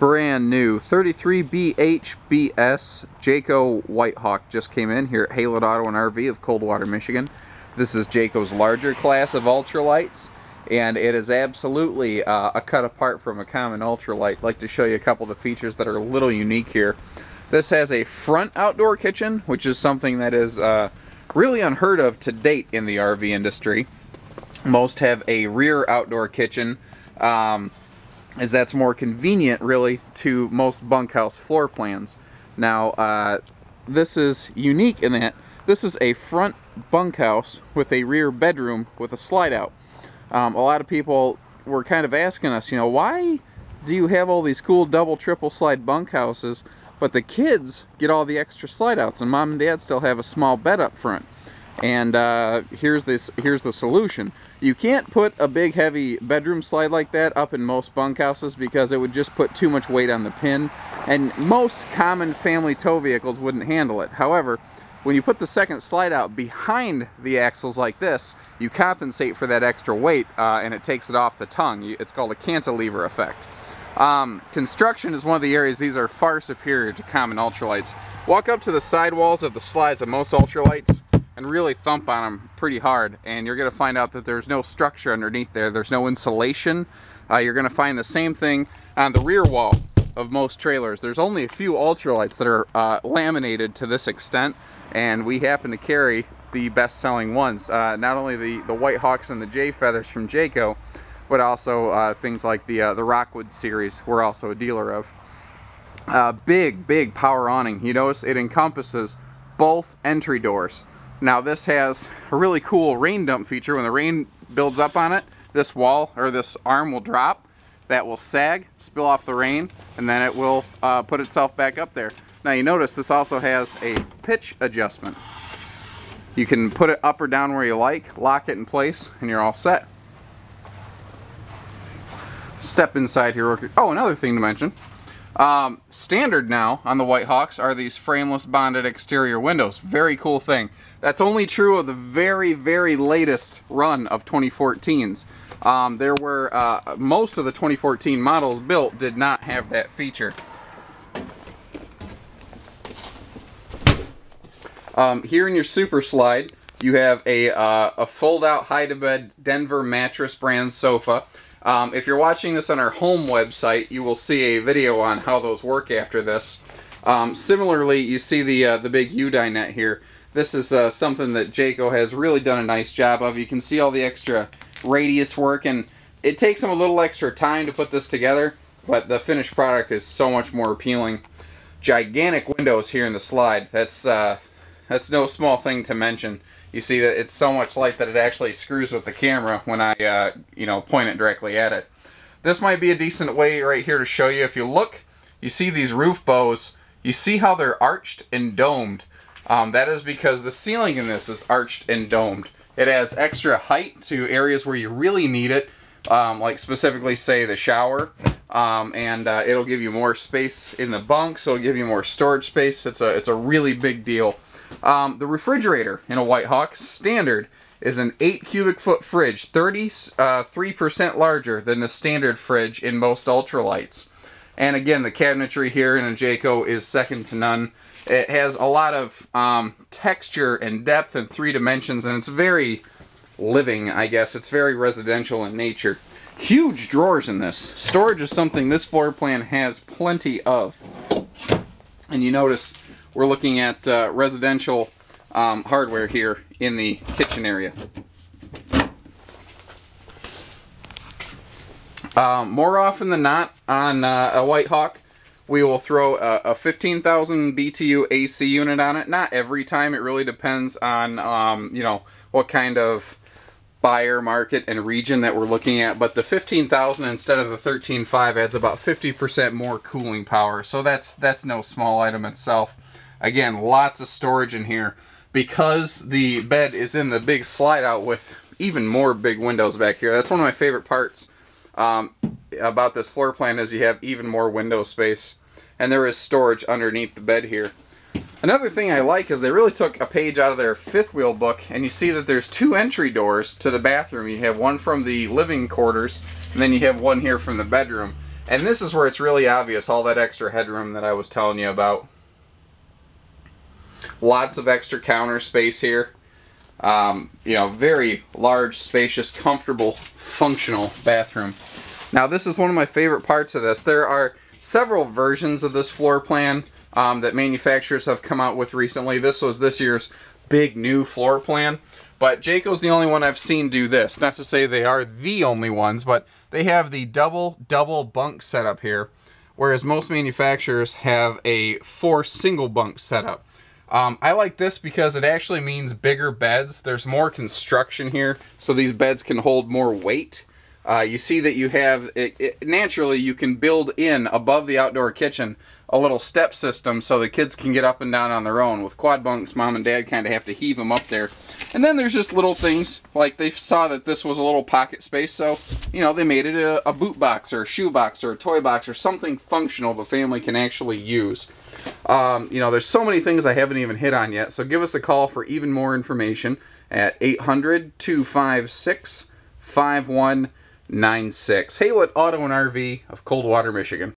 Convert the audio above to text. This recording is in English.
Brand new 33BHBS Jayco White Hawk just came in here at Haylett Auto and RV of Coldwater, Michigan. This is Jayco's larger class of ultralights, and it is absolutely a cut apart from a common ultralight. I'd like to show you a couple of the features that are a little unique here. This has a front outdoor kitchen, which is something that is really unheard of to date in the RV industry. Most have a rear outdoor kitchen, as that's more convenient really to most bunkhouse floor plans. Now this is unique in that this is a front bunkhouse with a rear bedroom with a slide out. A lot of people were kind of asking us, you know, why do you have all these cool double triple slide bunkhouses but the kids get all the extra slide outs and mom and dad still have a small bed up front? And here's the solution. You can't put a big heavy bedroom slide like that up in most bunkhouses because it would just put too much weight on the pin, and most common family tow vehicles wouldn't handle it. However, when you put the second slide out behind the axles like this, you compensate for that extra weight and it takes it off the tongue. It's called a cantilever effect. Construction is one of the areas these are far superior to common ultralights. Walk up to the sidewalls of the slides of most ultralights and really thump on them pretty hard, and you're going to find out that there's no structure underneath there. There's no insulation. You're going to find the same thing on the rear wall of most trailers. There's only a few ultralights that are laminated to this extent, and we happen to carry the best-selling ones. Not only the White Hawks and the J Feathers from Jayco, but also things like the Rockwood series we're also a dealer of. Big power awning. You notice it encompasses both entry doors. Now this has a really cool rain dump feature. When the rain builds up on it, this wall or this arm will drop. That will sag, spill off the rain, and then it will put itself back up there. Now you notice this also has a pitch adjustment. You can put it up or down where you like, lock it in place, and you're all set. Step inside here real quick. Oh, another thing to mention. Standard now on the White Hawks are these frameless bonded exterior windows. Very cool thing. That's only true of the very latest run of 2014s. There were most of the 2014 models built did not have that feature. Here in your Super Slide, you have a fold-out high-to-bed Denver mattress brand sofa. If you're watching this on our home website, you will see a video on how those work after this. Similarly, you see the big U-dinette here. This is something that Jayco has really done a nice job of. You can see all the extra radius work, and it takes them a little extra time to put this together, but the finished product is so much more appealing. Gigantic windows here in the slide. That's no small thing to mention. You see that it's so much light that it actually screws with the camera when I you know, point it directly at it. This might be a decent way right here to show you. If you look, you see these roof bows. You see how they're arched and domed. That is because the ceiling in this is arched and domed. It adds extra height to areas where you really need it, like specifically say the shower, and it'll give you more space in the bunk, so it'll give you more storage space. It's a really big deal. The refrigerator in a White Hawk standard is an 8 cubic foot fridge, 33% larger than the standard fridge in most ultralights. And again, the cabinetry here in a Jayco is second to none. It has a lot of texture and depth and 3 dimensions, and it's very living, I guess. It's very residential in nature. Huge drawers in this. Storage is something this floor plan has plenty of. And you notice we're looking at residential hardware here in the kitchen area. More often than not on a White Hawk, we will throw a 15,000 BTU AC unit on it. Not every time. It really depends on you know, what kind of buyer, market, and region that we're looking at. But the 15,000 instead of the 13.5 adds about 50% more cooling power. So that's no small item itself. Again, lots of storage in here. Because the bed is in the big slide out with even more big windows back here. That's one of my favorite parts about this floor plan is you have even more window space. And there is storage underneath the bed here. Another thing I like is they really took a page out of their fifth wheel book, and you see that there's 2 entry doors to the bathroom. You have one from the living quarters, and then you have one here from the bedroom. And this is where it's really obvious, all that extra headroom that I was telling you about. Lots of extra counter space here. You know, very large, spacious, comfortable, functional bathroom. Now this is one of my favorite parts of this. There are several versions of this floor plan that manufacturers have come out with recently. This was this year's big new floor plan, but Jayco's the only one I've seen do this. Not to say they are the only ones, but they have the double bunk setup here, whereas most manufacturers have a 4 single bunk setup. I like this because it actually means bigger beds. There's more construction here, so these beds can hold more weight. You see that you have, naturally you can build in above the outdoor kitchen a little step system so the kids can get up and down on their own. With quad bunks, mom and dad kind of have to heave them up there. And then there's just little things, like they saw that this was a little pocket space, so, you know, they made it a boot box or a shoe box or a toy box or something functional the family can actually use. You know, there's so many things I haven't even hit on yet, so give us a call for even more information at 800-256-5196. Haylett Auto and RV of Coldwater, Michigan.